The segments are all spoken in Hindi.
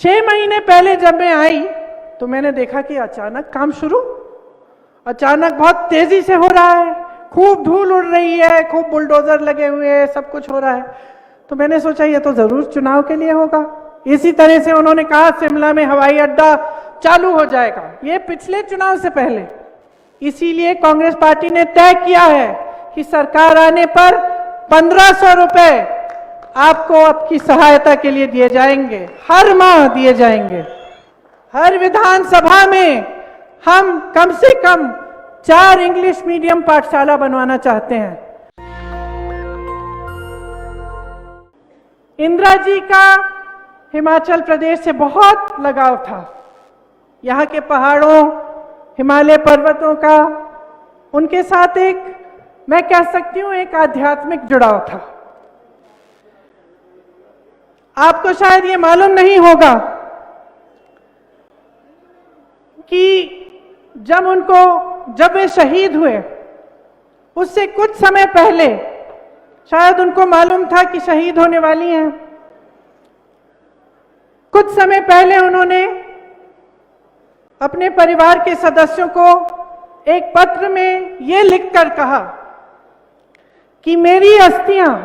6 महीने पहले जब मैं आई तो मैंने देखा कि अचानक काम शुरू, अचानक बहुत तेजी से हो रहा है, खूब धूल उड़ रही है, खूब बुलडोजर लगे हुए हैं, सब कुछ हो रहा है। तो मैंने सोचा ये तो जरूर चुनाव के लिए होगा। इसी तरह से उन्होंने कहा शिमला में हवाई अड्डा चालू हो जाएगा, ये पिछले चुनाव से पहले। इसीलिए कांग्रेस पार्टी ने तय किया है कि सरकार आने पर 1500 रुपए आपको आपकी सहायता के लिए दिए जाएंगे, हर माह दिए जाएंगे। हर विधानसभा में हम कम से कम 4 इंग्लिश मीडियम पाठशाला बनवाना चाहते हैं। इंदिरा जी का हिमाचल प्रदेश से बहुत लगाव था। यहाँ के पहाड़ों, हिमालय पर्वतों का उनके साथ एक, मैं कह सकती हूँ, एक आध्यात्मिक जुड़ाव था। आपको शायद ये मालूम नहीं होगा कि जब वे शहीद हुए उससे कुछ समय पहले शायद उनको मालूम था कि शहीद होने वाली हैं। कुछ समय पहले उन्होंने अपने परिवार के सदस्यों को एक पत्र में ये लिखकर कहा कि मेरी अस्थियां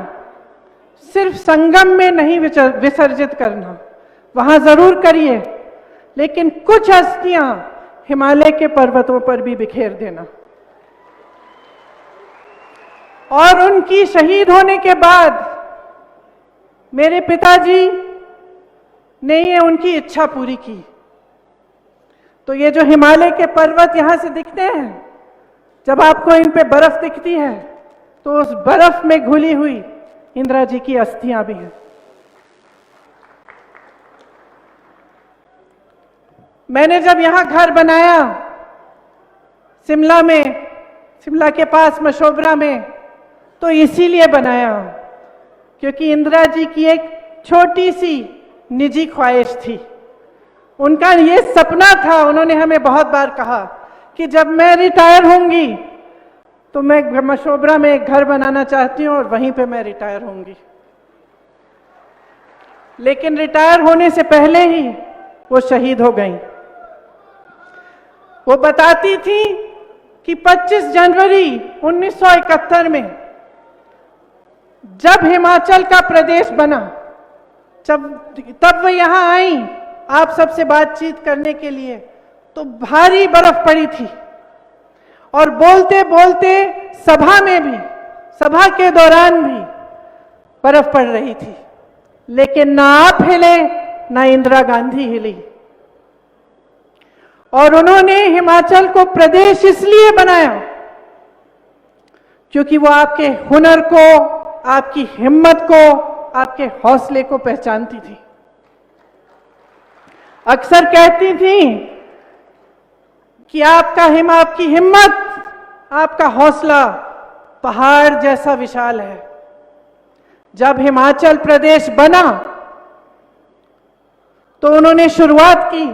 सिर्फ संगम में नहीं विसर्जित करना, वहां जरूर करिए, लेकिन कुछ अस्थियां हिमालय के पर्वतों पर भी बिखेर देना। और उनकी शहीद होने के बाद मेरे पिताजी ने ये उनकी इच्छा पूरी की। तो ये जो हिमालय के पर्वत यहां से दिखते हैं, जब आपको इन पे बर्फ दिखती है तो उस बर्फ में घुली हुई इंदिरा जी की अस्थियां भी हैं। मैंने जब यहां घर बनाया शिमला में, शिमला के पास मशोबरा में, तो इसीलिए बनाया क्योंकि इंदिरा जी की एक छोटी सी निजी ख्वाहिश थी। उनका ये सपना था, उन्होंने हमें बहुत बार कहा कि जब मैं रिटायर होंगी तो मैं मशोबरा में एक घर बनाना चाहती हूँ और वहीं पे मैं रिटायर होंगी। लेकिन रिटायर होने से पहले ही वो शहीद हो गई। वो बताती थी कि 25 जनवरी 1971 में जब हिमाचल का प्रदेश बना, तब वो यहाँ आई आप सबसे बातचीत करने के लिए, तो भारी बर्फ पड़ी थी और बोलते बोलते सभा में भी, सभा के दौरान भी बर्फ पड़ रही थी, लेकिन ना आप हिले ना इंदिरा गांधी हिली। और उन्होंने हिमाचल को प्रदेश इसलिए बनाया क्योंकि वो आपके हुनर को, आपकी हिम्मत को, आपके हौसले को पहचानती थी। अक्सर कहती थी कि आपकी हिम्मत, आपका हौसला पहाड़ जैसा विशाल है। जब हिमाचल प्रदेश बना तो उन्होंने शुरुआत की,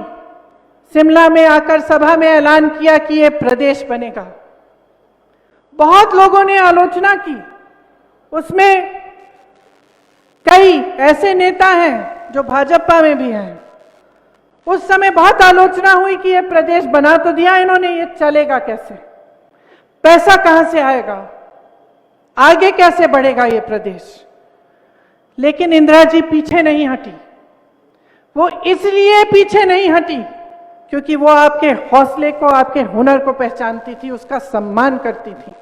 शिमला में आकर सभा में ऐलान किया कि यह प्रदेश बनेगा। बहुत लोगों ने आलोचना की, उसमें कई ऐसे नेता हैं जो भाजपा में भी हैं। उस समय बहुत आलोचना हुई कि यह प्रदेश बना तो दिया इन्होंने, ये चलेगा कैसे, पैसा कहां से आएगा, आगे कैसे बढ़ेगा ये प्रदेश। लेकिन इंदिरा जी पीछे नहीं हटी। वो इसलिए पीछे नहीं हटी क्योंकि वो आपके हौसले को, आपके हुनर को पहचानती थी, उसका सम्मान करती थी।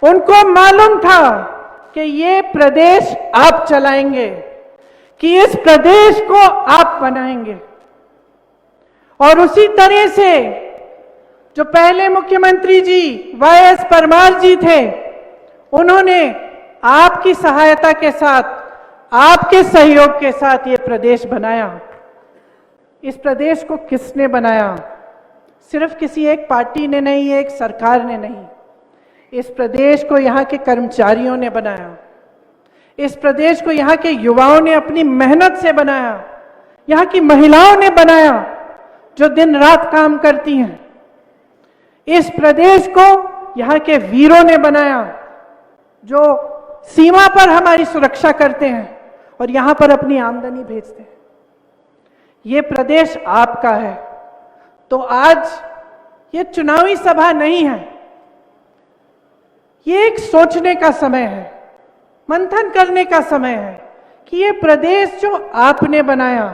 उनको मालूम था कि ये प्रदेश आप चलाएंगे, कि इस प्रदेश को आप बनाएंगे। और उसी तरह से जो पहले मुख्यमंत्री जी वाई.एस. परमार जी थे, उन्होंने आपकी सहायता के साथ, आपके सहयोग के साथ ये प्रदेश बनाया। इस प्रदेश को किसने बनाया? सिर्फ किसी एक पार्टी ने नहीं, एक सरकार ने नहीं। इस प्रदेश को यहाँ के कर्मचारियों ने बनाया। इस प्रदेश को यहाँ के युवाओं ने अपनी मेहनत से बनाया। यहाँ की महिलाओं ने बनाया जो दिन रात काम करती हैं। इस प्रदेश को यहाँ के वीरों ने बनाया जो सीमा पर हमारी सुरक्षा करते हैं और यहाँ पर अपनी आमदनी भेजते हैं। ये प्रदेश आपका है। तो आज ये चुनावी सभा नहीं है, ये एक सोचने का समय है, मंथन करने का समय है कि ये प्रदेश जो आपने बनाया,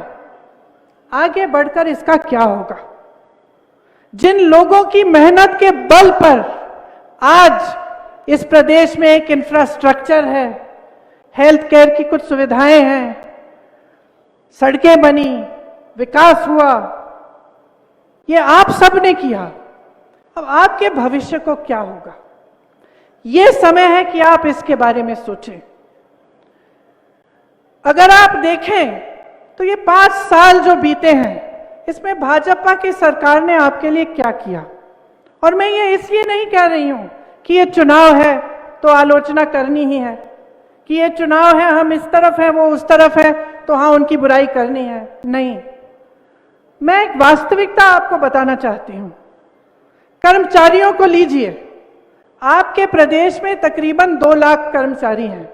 आगे बढ़कर इसका क्या होगा। जिन लोगों की मेहनत के बल पर आज इस प्रदेश में एक इंफ्रास्ट्रक्चर है, हेल्थ केयर की कुछ सुविधाएं हैं, सड़कें बनी, विकास हुआ, ये आप सबने किया। अब आपके भविष्य को क्या होगा, ये समय है कि आप इसके बारे में सोचें। अगर आप देखें तो ये 5 साल जो बीते हैं, इसमें भाजपा की सरकार ने आपके लिए क्या किया। और मैं ये इसलिए नहीं कह रही हूं कि ये चुनाव है तो आलोचना करनी ही है, कि ये चुनाव है, हम इस तरफ है वो उस तरफ है तो हाँ उनकी बुराई करनी है। नहीं, मैं एक वास्तविकता आपको बताना चाहती हूं। कर्मचारियों को लीजिए, आपके प्रदेश में तकरीबन 2 लाख कर्मचारी हैं।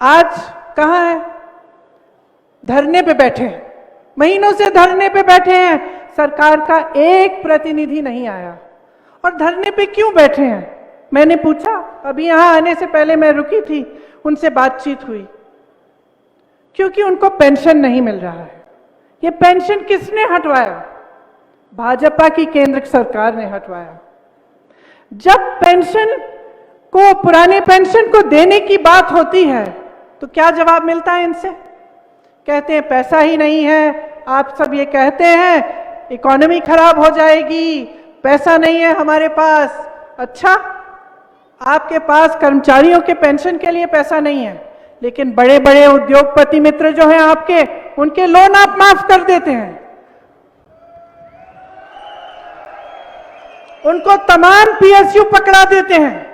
आज कहां है? धरने पे बैठे हैं, महीनों से धरने पे बैठे हैं, सरकार का एक प्रतिनिधि नहीं आया। और धरने पे क्यों बैठे हैं? मैंने पूछा, अभी यहां आने से पहले मैं रुकी थी, उनसे बातचीत हुई। क्योंकि उनको पेंशन नहीं मिल रहा है। ये पेंशन किसने हटवाया? भाजपा की केंद्र सरकार ने हटवाया। जब पेंशन को, पुराने पेंशन को देने की बात होती है तो क्या जवाब मिलता है इनसे? कहते हैं पैसा ही नहीं है। आप सब ये कहते हैं इकोनॉमी खराब हो जाएगी, पैसा नहीं है हमारे पास। अच्छा, आपके पास कर्मचारियों के पेंशन के लिए पैसा नहीं है, लेकिन बड़े बड़े उद्योगपति मित्र जो हैं आपके, उनके लोन आप माफ कर देते हैं, उनको तमाम पीएसयू पकड़ा देते हैं,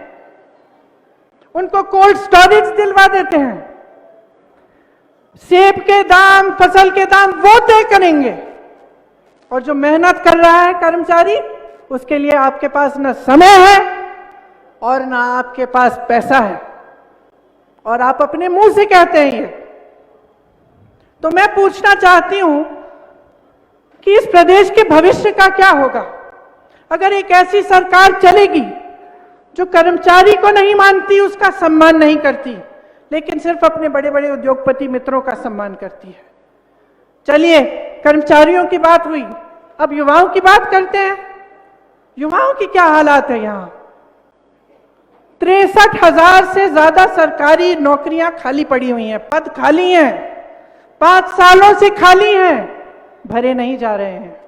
उनको कोल्ड स्टोरेज दिलवा देते हैं। सेब के दाम, फसल के दाम वो तय करेंगे, और जो मेहनत कर रहा है कर्मचारी, उसके लिए आपके पास न समय है और ना आपके पास पैसा है, और आप अपने मुंह से कहते हैं ये। तो मैं पूछना चाहती हूं कि इस प्रदेश के भविष्य का क्या होगा अगर एक ऐसी सरकार चलेगी जो कर्मचारी को नहीं मानती, उसका सम्मान नहीं करती, लेकिन सिर्फ अपने बड़े बड़े उद्योगपति मित्रों का सम्मान करती है। चलिए, कर्मचारियों की बात हुई, अब युवाओं की बात करते हैं। युवाओं की क्या हालात है यहां? 63,000 से ज्यादा सरकारी नौकरियां खाली पड़ी हुई हैं, पद खाली हैं, 5 सालों से खाली हैं, भरे नहीं जा रहे हैं।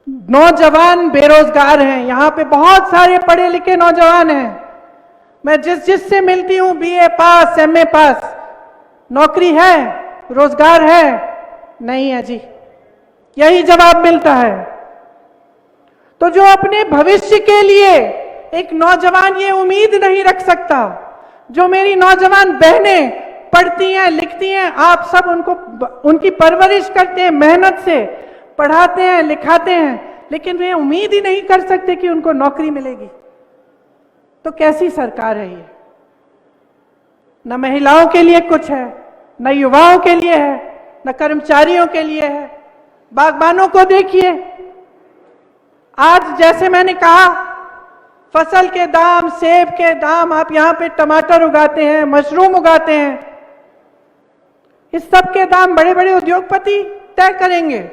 नौजवान बेरोजगार हैं, यहां पे बहुत सारे पढ़े लिखे नौजवान हैं। मैं जिससे मिलती हूं, बीए पास, एमए पास, नौकरी है, रोजगार है? नहीं है जी, यही जवाब मिलता है। तो जो अपने भविष्य के लिए एक नौजवान ये उम्मीद नहीं रख सकता, जो मेरी नौजवान बहनें पढ़ती हैं, लिखती हैं, आप सब उनको, उनकी परवरिश करते हैं, मेहनत से पढ़ाते हैं, लिखाते हैं, लेकिन वे उम्मीद ही नहीं कर सकते कि उनको नौकरी मिलेगी, तो कैसी सरकार है ये? न महिलाओं के लिए कुछ है, न युवाओं के लिए है, न कर्मचारियों के लिए है। बागबानों को देखिए, आज जैसे मैंने कहा, फसल के दाम, सेब के दाम, आप यहां पे टमाटर उगाते हैं, मशरूम उगाते हैं, इस सब के दाम बड़े बड़े उद्योगपति तय करेंगे।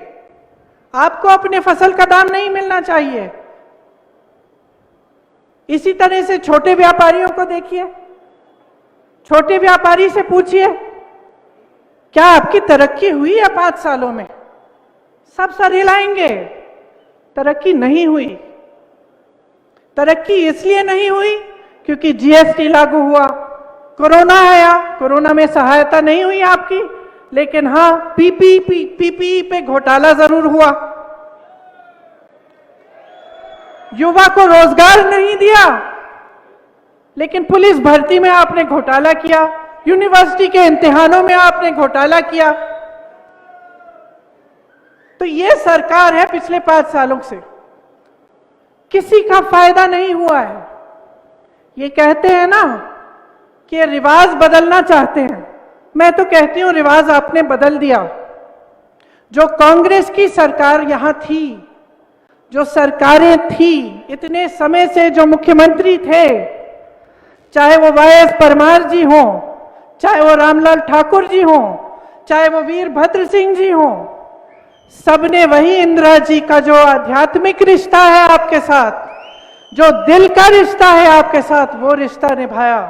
आपको अपने फसल का दाम नहीं मिलना चाहिए। इसी तरह से छोटे व्यापारियों को देखिए, छोटे व्यापारी से पूछिए, क्या आपकी तरक्की हुई है 5 सालों में? सब सर हिलाएंगे, तरक्की नहीं हुई। तरक्की इसलिए नहीं हुई क्योंकि जीएसटी लागू हुआ, कोरोना आया, कोरोना में सहायता नहीं हुई आपकी, लेकिन हां पीपीई पे घोटाला जरूर हुआ। युवा को रोजगार नहीं दिया, लेकिन पुलिस भर्ती में आपने घोटाला किया, यूनिवर्सिटी के इम्तिहानों में आपने घोटाला किया। तो ये सरकार है पिछले 5 सालों से, किसी का फायदा नहीं हुआ है। ये कहते हैं ना कि रिवाज बदलना चाहते हैं, मैं तो कहती हूं रिवाज आपने बदल दिया। जो कांग्रेस की सरकार यहां थी, जो सरकारें थी, इतने समय से जो मुख्यमंत्री थे, चाहे वो वाई.एस. परमार जी हों, चाहे वो रामलाल ठाकुर जी हों, चाहे वो वीरभद्र सिंह जी हों, सबने वही इंदिरा जी का जो आध्यात्मिक रिश्ता है आपके साथ, जो दिल का रिश्ता है आपके साथ, वो रिश्ता निभाया,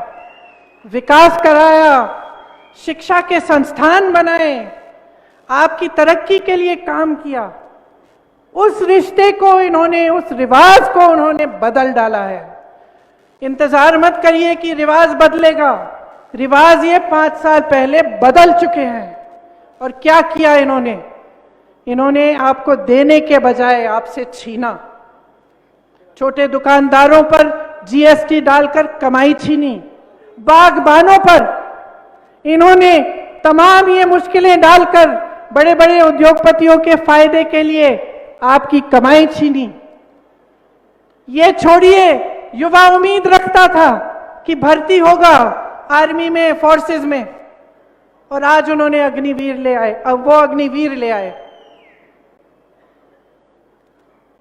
विकास कराया, शिक्षा के संस्थान बनाए, आपकी तरक्की के लिए काम किया। उस रिश्ते को इन्होंने, उस रिवाज को उन्होंने बदल डाला है। इंतजार मत करिए कि रिवाज बदलेगा। रिवाज ये 5 साल पहले बदल चुके हैं। और क्या किया इन्होंने? इन्होंने आपको देने के बजाय आपसे छीना। छोटे दुकानदारों पर जीएसटी डालकर कमाई छीनी। बागबानों पर इन्होंने तमाम ये मुश्किलें डालकर बड़े बड़े उद्योगपतियों के फायदे के लिए आपकी कमाई छीनी। ये छोड़िए, युवा उम्मीद रखता था कि भर्ती होगा आर्मी में, फोर्सेस में, और आज उन्होंने अग्निवीर ले आए। अब वो अग्निवीर ले आए।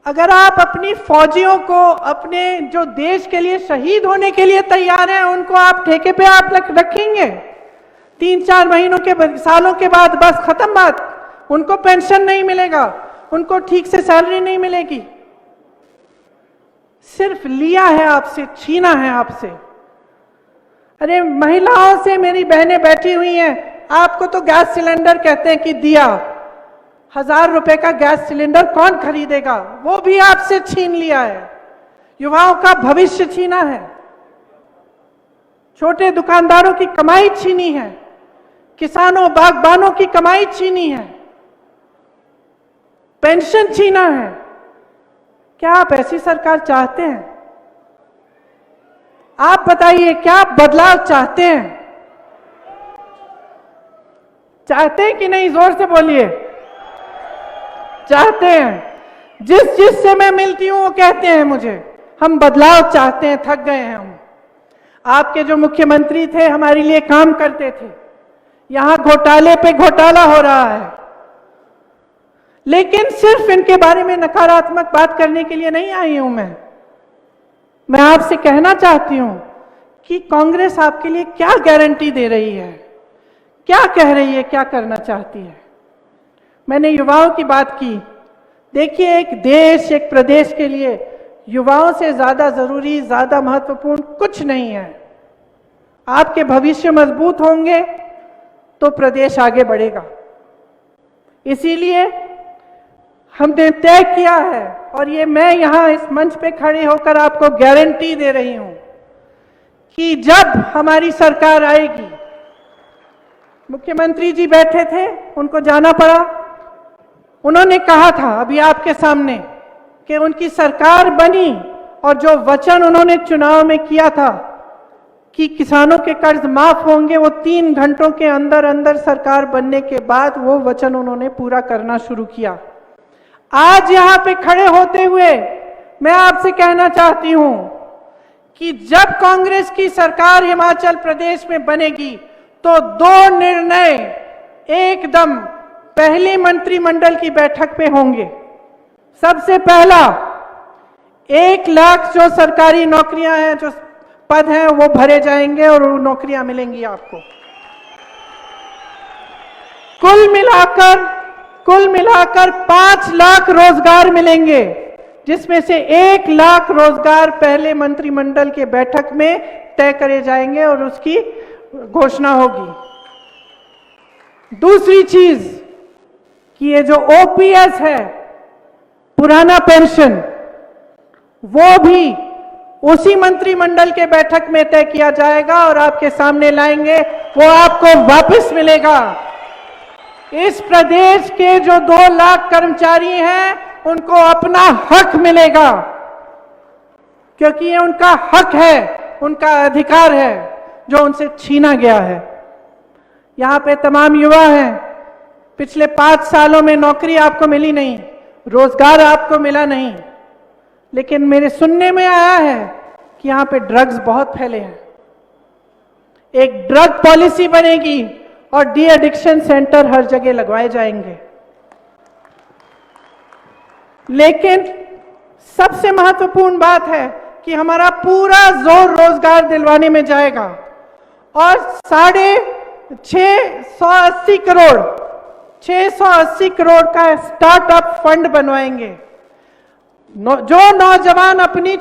अगर आप अपनी फौजियों को, अपने जो देश के लिए शहीद होने के लिए तैयार हैं, उनको आप ठेके पे आप रखेंगे? 3-4 महीनों के, सालों के बाद बस खत्म बात। उनको पेंशन नहीं मिलेगा, उनको ठीक से सैलरी नहीं मिलेगी। सिर्फ लिया है आपसे, छीना है आपसे। अरे महिलाओं से मेरी बहनें बैठी हुई हैं, आपको तो गैस सिलेंडर कहते हैं कि दिया, 1000 रुपए का गैस सिलेंडर कौन खरीदेगा? वो भी आपसे छीन लिया है। युवाओं का भविष्य छीना है, छोटे दुकानदारों की कमाई छीनी है, किसानों बागबानों की कमाई छीनी है, पेंशन छीना है। क्या आप ऐसी सरकार चाहते हैं? आप बताइए, क्या आप बदलाव चाहते हैं? चाहते हैं कि नहीं? जोर से बोलिए। चाहते हैं। जिस से मैं मिलती हूं वो कहते हैं मुझे, हम बदलाव चाहते हैं, थक गए हैं हम। आपके जो मुख्यमंत्री थे हमारे लिए काम करते थे, यहां घोटाले पे घोटाला हो रहा है। लेकिन सिर्फ इनके बारे में नकारात्मक बात करने के लिए नहीं आई हूं मैं आपसे कहना चाहती हूं कि कांग्रेस आपके लिए क्या गारंटी दे रही है, क्या कह रही है, क्या करना चाहती है। मैंने युवाओं की बात की। देखिए, एक देश, एक प्रदेश के लिए युवाओं से ज्यादा जरूरी, ज्यादा महत्वपूर्ण कुछ नहीं है। आपके भविष्य मजबूत होंगे तो प्रदेश आगे बढ़ेगा। इसीलिए हमने तय किया है, और ये मैं यहां इस मंच पे खड़े होकर आपको गारंटी दे रही हूं कि जब हमारी सरकार आएगी, मुख्यमंत्री जी बैठे थे, उनको जाना पड़ा, उन्होंने कहा था अभी आपके सामने कि उनकी सरकार बनी और जो वचन उन्होंने चुनाव में किया था कि किसानों के कर्ज माफ होंगे, वो 3 घंटों के अंदर अंदर सरकार बनने के बाद वो वचन उन्होंने पूरा करना शुरू किया। आज यहां पे खड़े होते हुए मैं आपसे कहना चाहती हूं कि जब कांग्रेस की सरकार हिमाचल प्रदेश में बनेगी तो 2 निर्णय एकदम पहली मंत्रिमंडल की बैठक पे होंगे। सबसे पहला, 1 लाख जो सरकारी नौकरियां हैं, जो पद हैं, वो भरे जाएंगे और वो नौकरियां मिलेंगी आपको। कुल मिलाकर 5 लाख रोजगार मिलेंगे, जिसमें से 1 लाख रोजगार पहले मंत्रिमंडल के बैठक में तय करे जाएंगे और उसकी घोषणा होगी। दूसरी चीज कि ये जो ओपीएस है, पुराना पेंशन, वो भी उसी मंत्रिमंडल के बैठक में तय किया जाएगा और आपके सामने लाएंगे, वो आपको वापस मिलेगा। इस प्रदेश के जो 2 लाख कर्मचारी हैं, उनको अपना हक मिलेगा, क्योंकि ये उनका हक है, उनका अधिकार है जो उनसे छीना गया है। यहां पे तमाम युवा हैं, पिछले 5 सालों में नौकरी आपको मिली नहीं, रोजगार आपको मिला नहीं, लेकिन मेरे सुनने में आया है कि यहां पे ड्रग्स बहुत फैले हैं। एक ड्रग पॉलिसी बनेगी और डी एडिक्शन सेंटर हर जगह लगवाए जाएंगे। लेकिन सबसे महत्वपूर्ण बात है कि हमारा पूरा जोर रोजगार दिलवाने में जाएगा और 680 करोड़ का स्टार्टअप फंड बनवाएंगे। जो नौजवान अपनी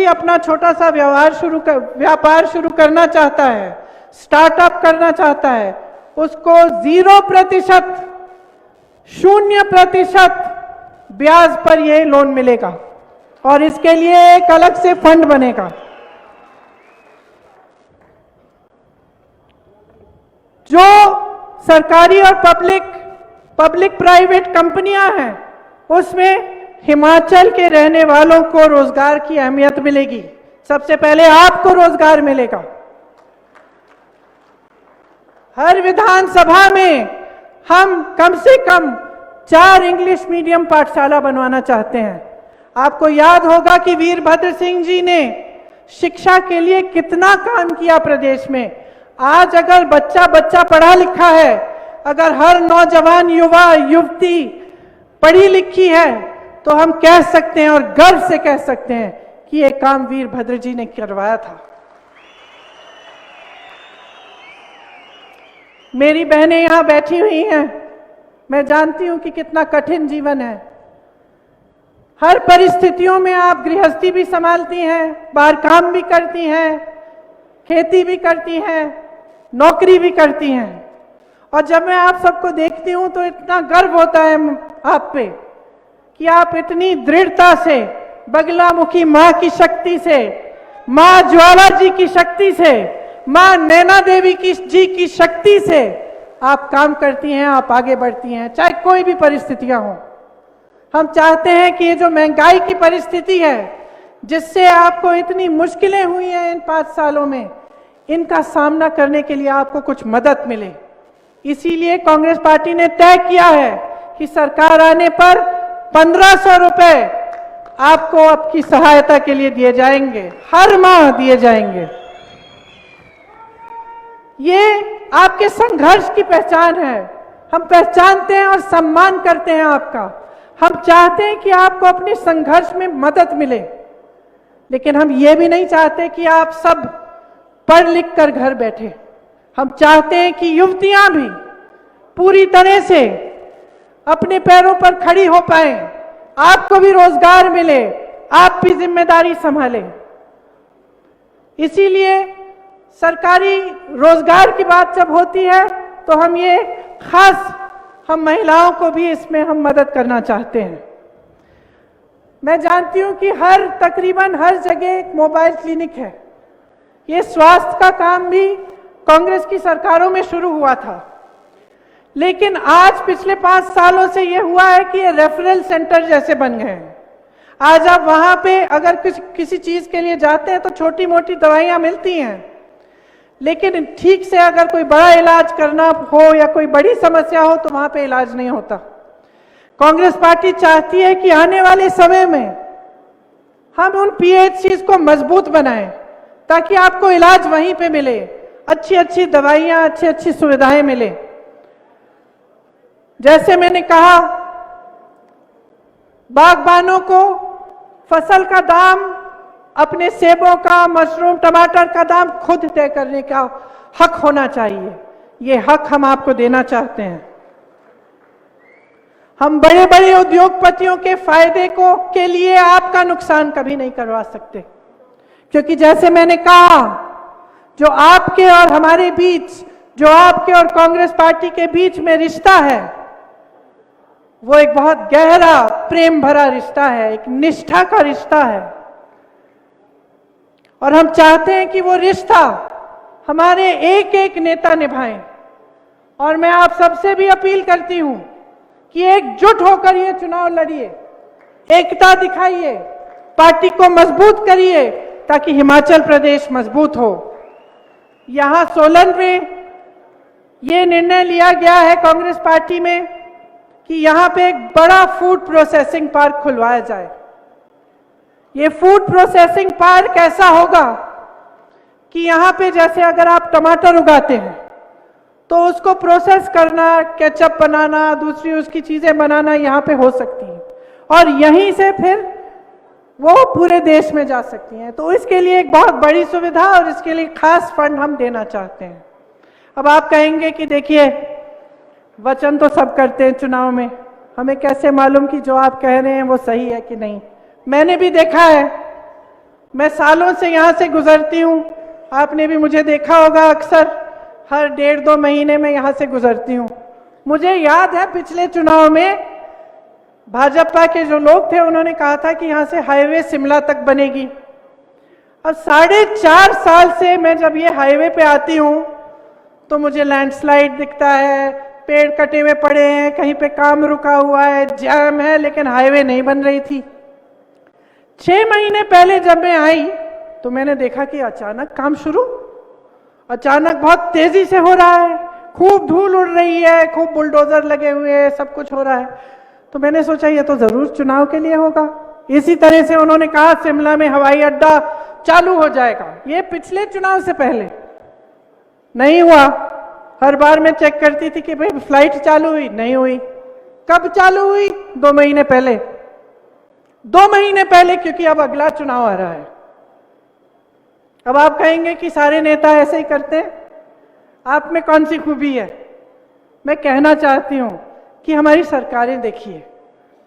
अपना छोटा सा व्यापार शुरू करना चाहता है, स्टार्टअप करना चाहता है, उसको 0% ब्याज पर यह लोन मिलेगा और इसके लिए एक अलग से फंड बनेगा। जो सरकारी और पब्लिक प्राइवेट कंपनियां हैं, उसमें हिमाचल के रहने वालों को रोजगार की अहमियत मिलेगी। सबसे पहले आपको रोजगार मिलेगा। हर विधानसभा में हम कम से कम 4 इंग्लिश मीडियम पाठशाला बनवाना चाहते हैं। आपको याद होगा कि वीरभद्र सिंह जी ने शिक्षा के लिए कितना काम किया प्रदेश में। आज अगर बच्चा पढ़ा लिखा है, अगर हर नौजवान युवा युवती पढ़ी लिखी है, तो हम कह सकते हैं और गर्व से कह सकते हैं कि ये काम वीरभद्र जी ने करवाया था। मेरी बहनें यहां बैठी हुई हैं, मैं जानती हूं कि कितना कठिन जीवन है। हर परिस्थितियों में आप गृहस्थी भी संभालती हैं, बाहर काम भी करती हैं, खेती भी करती हैं, नौकरी भी करती हैं। और जब मैं आप सबको देखती हूं तो इतना गर्व होता है आप पे कि आप इतनी दृढ़ता से, बगलामुखी मां की शक्ति से, मां ज्वाला जी की शक्ति से, मां नैना देवी जी की शक्ति से आप काम करती हैं, आप आगे बढ़ती हैं, चाहे कोई भी परिस्थितियां हों। हम चाहते हैं कि ये जो महंगाई की परिस्थिति है, जिससे आपको इतनी मुश्किलें हुई हैं इन 5 सालों में, इनका सामना करने के लिए आपको कुछ मदद मिले। इसीलिए कांग्रेस पार्टी ने तय किया है कि सरकार आने पर 1500 रुपए आपको आपकी सहायता के लिए दिए जाएंगे, हर माह दिए जाएंगे। ये आपके संघर्ष की पहचान है। हम पहचानते हैं और सम्मान करते हैं आपका। हम चाहते हैं कि आपको अपने संघर्ष में मदद मिले, लेकिन हम ये भी नहीं चाहते कि आप सब पढ़ लिख कर घर बैठे। हम चाहते हैं कि युवतियां भी पूरी तरह से अपने पैरों पर खड़ी हो पाए, आपको भी रोजगार मिले, आप भी जिम्मेदारी संभालें। इसीलिए सरकारी रोजगार की बात जब होती है तो हम महिलाओं को भी इसमें हम मदद करना चाहते हैं। मैं जानती हूं कि तकरीबन हर जगह एक मोबाइल क्लिनिक है। ये स्वास्थ्य का काम भी कांग्रेस की सरकारों में शुरू हुआ था, लेकिन आज पिछले 5 सालों से ये हुआ है कि ये रेफरल सेंटर जैसे बन गए हैं। आज आप वहां पे अगर किसी चीज के लिए जाते हैं तो छोटी मोटी दवाइयां मिलती हैं, लेकिन ठीक से अगर कोई बड़ा इलाज करना हो या कोई बड़ी समस्या हो तो वहां पे इलाज नहीं होता। कांग्रेस पार्टी चाहती है कि आने वाले समय में हम उन पीएचसीज को मजबूत बनाएं, ताकि आपको इलाज वहीं पे मिले, अच्छी दवाइयां, अच्छी सुविधाएं मिले। जैसे मैंने कहा, बागबानों को फसल का दाम, अपने सेबों का, मशरूम, टमाटर का दाम खुद तय करने का हक होना चाहिए। ये हक हम आपको देना चाहते हैं। हम बड़े बड़े उद्योगपतियों के फायदे के लिए आपका नुकसान कभी नहीं करवा सकते, क्योंकि जैसे मैंने कहा, जो आपके और हमारे बीच, जो आपके और कांग्रेस पार्टी के बीच में रिश्ता है, वो एक बहुत गहरा प्रेम भरा रिश्ता है, एक निष्ठा का रिश्ता है। और हम चाहते हैं कि वो रिश्ता हमारे एक एक नेता निभाएं। और मैं आप सबसे भी अपील करती हूं कि एकजुट होकर ये चुनाव लड़िए, एकता दिखाइए, पार्टी को मजबूत करिए, ताकि हिमाचल प्रदेश मजबूत हो। यहां सोलन में ये निर्णय लिया गया है कांग्रेस पार्टी में कि यहां पे एक बड़ा फूड प्रोसेसिंग पार्क खुलवाया जाए। ये फूड प्रोसेसिंग पार्क ऐसा होगा कि यहां पे जैसे अगर आप टमाटर उगाते हैं तो उसको प्रोसेस करना, केचप बनाना, दूसरी उसकी चीजें बनाना यहाँ पे हो सकती हैं और यहीं से फिर वो पूरे देश में जा सकती हैं। तो इसके लिए एक बहुत बड़ी सुविधा और इसके लिए खास फंड हम देना चाहते हैं। अब आप कहेंगे कि देखिए वचन तो सब करते हैं चुनाव में, हमें कैसे मालूम कि जो आप कह रहे हैं वो सही है कि नहीं। मैंने भी देखा है, मैं सालों से यहाँ से गुजरती हूँ, आपने भी मुझे देखा होगा, अक्सर हर 1.5-2 महीने में यहाँ से गुजरती हूँ। मुझे याद है पिछले चुनाव में भाजपा के जो लोग थे उन्होंने कहा था कि यहाँ से हाईवे शिमला तक बनेगी। अब 4.5 साल से मैं जब ये हाईवे पे आती हूँ तो मुझे लैंडस्लाइड दिखता है, पेड़ कटे हुए पड़े हैं, कहीं पे काम रुका हुआ है, जैम है, लेकिन हाईवे नहीं बन रही थी। 6 महीने पहले जब मैं आई तो मैंने देखा कि अचानक काम शुरू, अचानक बहुत तेजी से हो रहा है, खूब धूल उड़ रही है, खूब बुलडोजर लगे हुए हैं, सब कुछ हो रहा है। तो मैंने सोचा ये तो जरूर चुनाव के लिए होगा। इसी तरह से उन्होंने कहा शिमला में हवाई अड्डा चालू हो जाएगा, ये पिछले चुनाव से पहले नहीं हुआ। हर बार मैं चेक करती थी कि भाई फ्लाइट चालू हुई, नहीं हुई। कब चालू हुई? 2 महीने पहले। 2 महीने पहले, क्योंकि अब अगला चुनाव आ रहा है। अब आप कहेंगे कि सारे नेता ऐसे ही करते हैं, आप में कौन सी खूबी है? मैं कहना चाहती हूं कि हमारी सरकारें देखिए,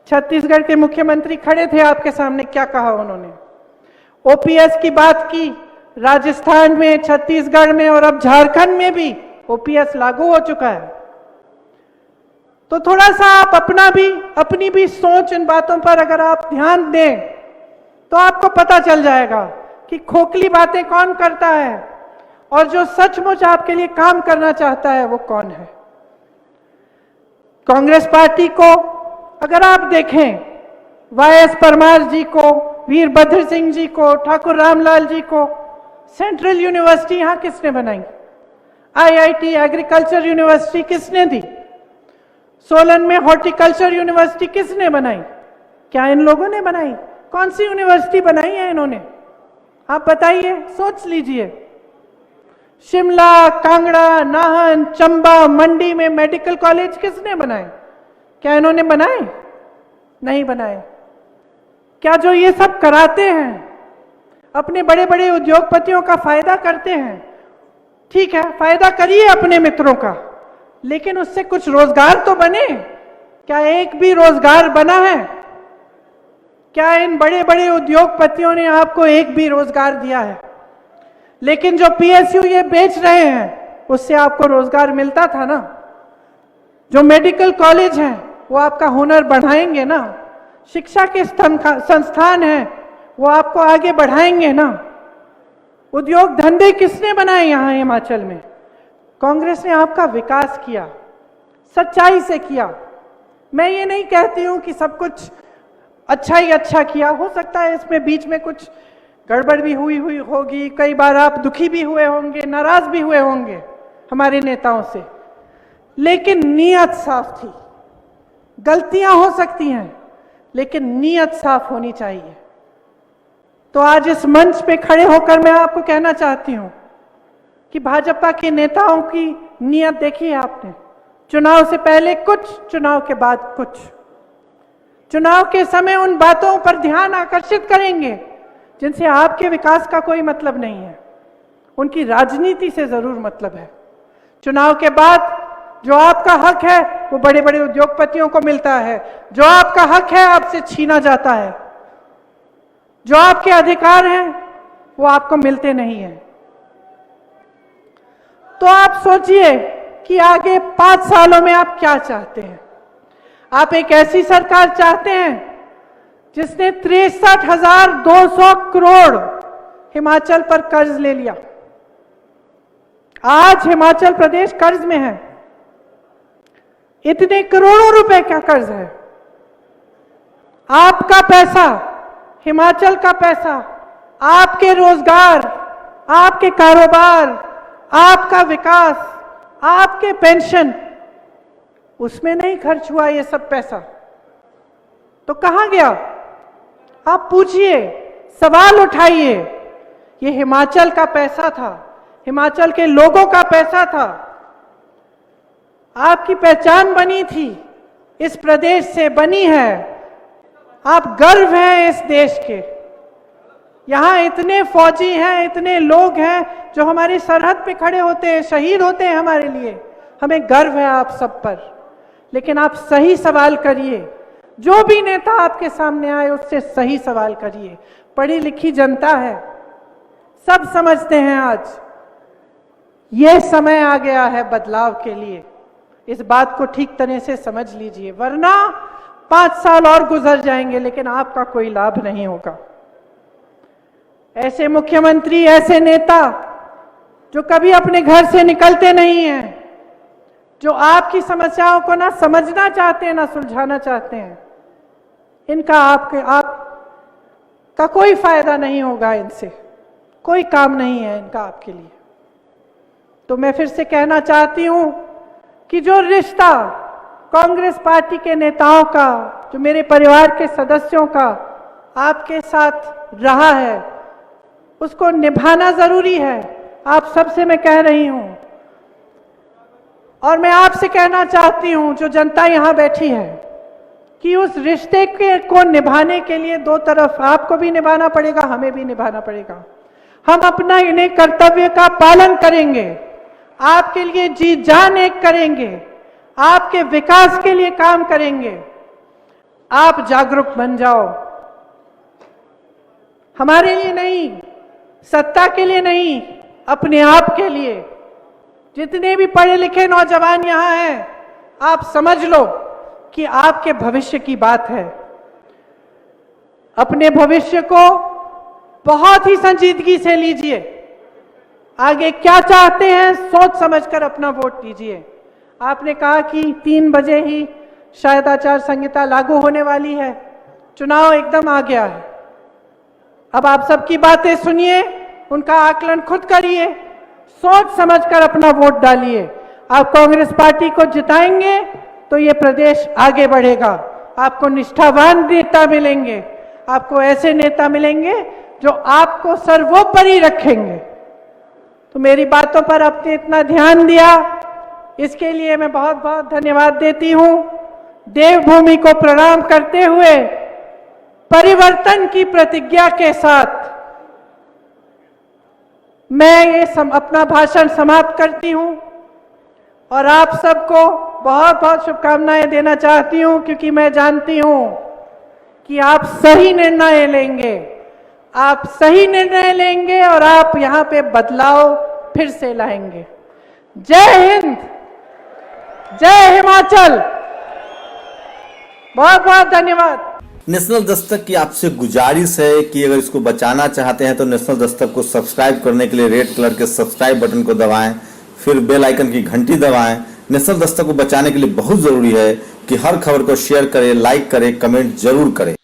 छत्तीसगढ़ के मुख्यमंत्री खड़े थे आपके सामने, क्या कहा उन्होंने? ओपीएस की बात की, राजस्थान में, छत्तीसगढ़ में और अब झारखंड में भी ओपीएस लागू हो चुका है। तो थोड़ा सा आप अपनी भी सोच इन बातों पर अगर आप ध्यान दें तो आपको पता चल जाएगा कि खोखली बातें कौन करता है और जो सचमुच आपके लिए काम करना चाहता है वो कौन है। कांग्रेस पार्टी को अगर आप देखें, वाईएस परमार जी को, वीरभद्र सिंह जी को, ठाकुर रामलाल जी को सेंट्रल यूनिवर्सिटी यहां किसने बनाई? आईआईटी एग्रीकल्चर यूनिवर्सिटी किसने दी? सोलन में हॉर्टिकल्चर यूनिवर्सिटी किसने बनाई? क्या इन लोगों ने बनाई? कौन सी यूनिवर्सिटी बनाई है इन्होंने? आप बताइए, सोच लीजिए। शिमला, कांगड़ा, नाहन, चंबा, मंडी में मेडिकल कॉलेज किसने बनाए? क्या इन्होंने बनाए? नहीं बनाए। क्या जो ये सब कराते हैं अपने बड़े बड़े उद्योगपतियों का फायदा करते हैं? ठीक है, फायदा करिए अपने मित्रों का, लेकिन उससे कुछ रोजगार तो बने। क्या एक भी रोजगार बना है? क्या इन बड़े बड़े उद्योगपतियों ने आपको एक भी रोजगार दिया है? लेकिन जो पीएसयू ये बेच रहे हैं उससे आपको रोजगार मिलता था ना। जो मेडिकल कॉलेज हैं वो आपका हुनर बढ़ाएंगे ना। शिक्षा के संस्थान हैं वो आपको आगे बढ़ाएंगे ना। उद्योग धंधे किसने बनाए यहाँ हिमाचल में? कांग्रेस ने आपका विकास किया, सच्चाई से किया। मैं ये नहीं कहती हूं कि सब कुछ अच्छा ही अच्छा किया, हो सकता है इसमें बीच में कुछ गड़बड़ भी हुई होगी, कई बार आप दुखी भी हुए होंगे, नाराज भी हुए होंगे हमारे नेताओं से, लेकिन नीयत साफ थी। गलतियां हो सकती हैं लेकिन नीयत साफ होनी चाहिए। तो आज इस मंच पे खड़े होकर मैं आपको कहना चाहती हूं कि भाजपा के नेताओं की नीयत देखी है आपने। चुनाव से पहले कुछ, चुनाव के बाद कुछ। चुनाव के समय उन बातों पर ध्यान आकर्षित करेंगे जिनसे आपके विकास का कोई मतलब नहीं है, उनकी राजनीति से जरूर मतलब है। चुनाव के बाद जो आपका हक है वो बड़े बड़े उद्योगपतियों को मिलता है, जो आपका हक है आपसे छीना जाता है, जो आपके अधिकार हैं वो आपको मिलते नहीं हैं। तो आप सोचिए कि आगे 5 सालों में आप क्या चाहते हैं। आप एक ऐसी सरकार चाहते हैं जिसने 63,200 करोड़ हिमाचल पर कर्ज ले लिया। आज हिमाचल प्रदेश कर्ज में है। इतने करोड़ों रुपए का कर्ज है। आपका पैसा, हिमाचल का पैसा, आपके रोजगार, आपके कारोबार, आपका विकास, आपके पेंशन, उसमें नहीं खर्च हुआ ये सब पैसा। तो कहां गया? आप पूछिए, सवाल उठाइए। ये हिमाचल का पैसा था, हिमाचल के लोगों का पैसा था। आपकी पहचान बनी थी, इस प्रदेश से बनी है। आप गर्व हैं इस देश के। यहां इतने फौजी हैं, इतने लोग हैं जो हमारी सरहद पे खड़े होते हैं, शहीद होते हैं हमारे लिए। हमें गर्व है आप सब पर। लेकिन आप सही सवाल करिए, जो भी नेता आपके सामने आए उससे सही सवाल करिए। पढ़ी लिखी जनता है, सब समझते हैं आज यह समय आ गया है बदलाव के लिए। इस बात को ठीक तरह से समझ लीजिए, वरना 5 साल और गुजर जाएंगे लेकिन आपका कोई लाभ नहीं होगा। ऐसे मुख्यमंत्री, ऐसे नेता जो कभी अपने घर से निकलते नहीं हैं, जो आपकी समस्याओं को ना समझना चाहते हैं ना सुलझाना चाहते हैं, इनका आपका कोई फायदा नहीं होगा। इनसे कोई काम नहीं है इनका आपके लिए। तो मैं फिर से कहना चाहती हूं कि जो रिश्ता कांग्रेस पार्टी के नेताओं का, जो मेरे परिवार के सदस्यों का आपके साथ रहा है, उसको निभाना जरूरी है। आप सबसे मैं कह रही हूं, और मैं आपसे कहना चाहती हूं जो जनता यहां बैठी है, कि उस रिश्ते को निभाने के लिए दो तरफ आपको भी निभाना पड़ेगा, हमें भी निभाना पड़ेगा। हम अपना इन्हें कर्तव्य का पालन करेंगे, आपके लिए जी जान एक करेंगे, आपके विकास के लिए काम करेंगे। आप जागरूक बन जाओ, हमारे लिए नहीं, सत्ता के लिए नहीं, अपने आप के लिए। जितने भी पढ़े लिखे नौजवान यहां हैं, आप समझ लो कि आपके भविष्य की बात है। अपने भविष्य को बहुत ही संजीदगी से लीजिए। आगे क्या चाहते हैं सोच समझकर अपना वोट दीजिए। आपने कहा कि 3 बजे ही शायद आचार संहिता लागू होने वाली है, चुनाव एकदम आ गया है। अब आप सबकी बातें सुनिए, उनका आकलन खुद करिए, सोच समझकर अपना वोट डालिए। आप कांग्रेस पार्टी को जिताएंगे तो ये प्रदेश आगे बढ़ेगा। आपको निष्ठावान नेता मिलेंगे, आपको ऐसे नेता मिलेंगे जो आपको सर्वोपरि रखेंगे। तो मेरी बातों पर आपने इतना ध्यान दिया, इसके लिए मैं बहुत बहुत धन्यवाद देती हूं। देवभूमि को प्रणाम करते हुए परिवर्तन की प्रतिज्ञा के साथ मैं ये अपना भाषण समाप्त करती हूं, और आप सबको बहुत बहुत शुभकामनाएं देना चाहती हूं, क्योंकि मैं जानती हूं कि आप सही निर्णय लेंगे, आप सही निर्णय लेंगे और आप यहां पे बदलाव फिर से लाएंगे। जय हिंद, जय हिमाचल, बहुत बहुत धन्यवाद। नेशनल दस्तक की आपसे गुजारिश है कि अगर इसको बचाना चाहते हैं तो नेशनल दस्तक को सब्सक्राइब करने के लिए रेड कलर के सब्सक्राइब बटन को दबाएं, फिर बेल आइकन की घंटी दबाएं। नेशनल दस्तक को बचाने के लिए बहुत जरूरी है कि हर खबर को शेयर करें, लाइक करें, कमेंट जरूर करें।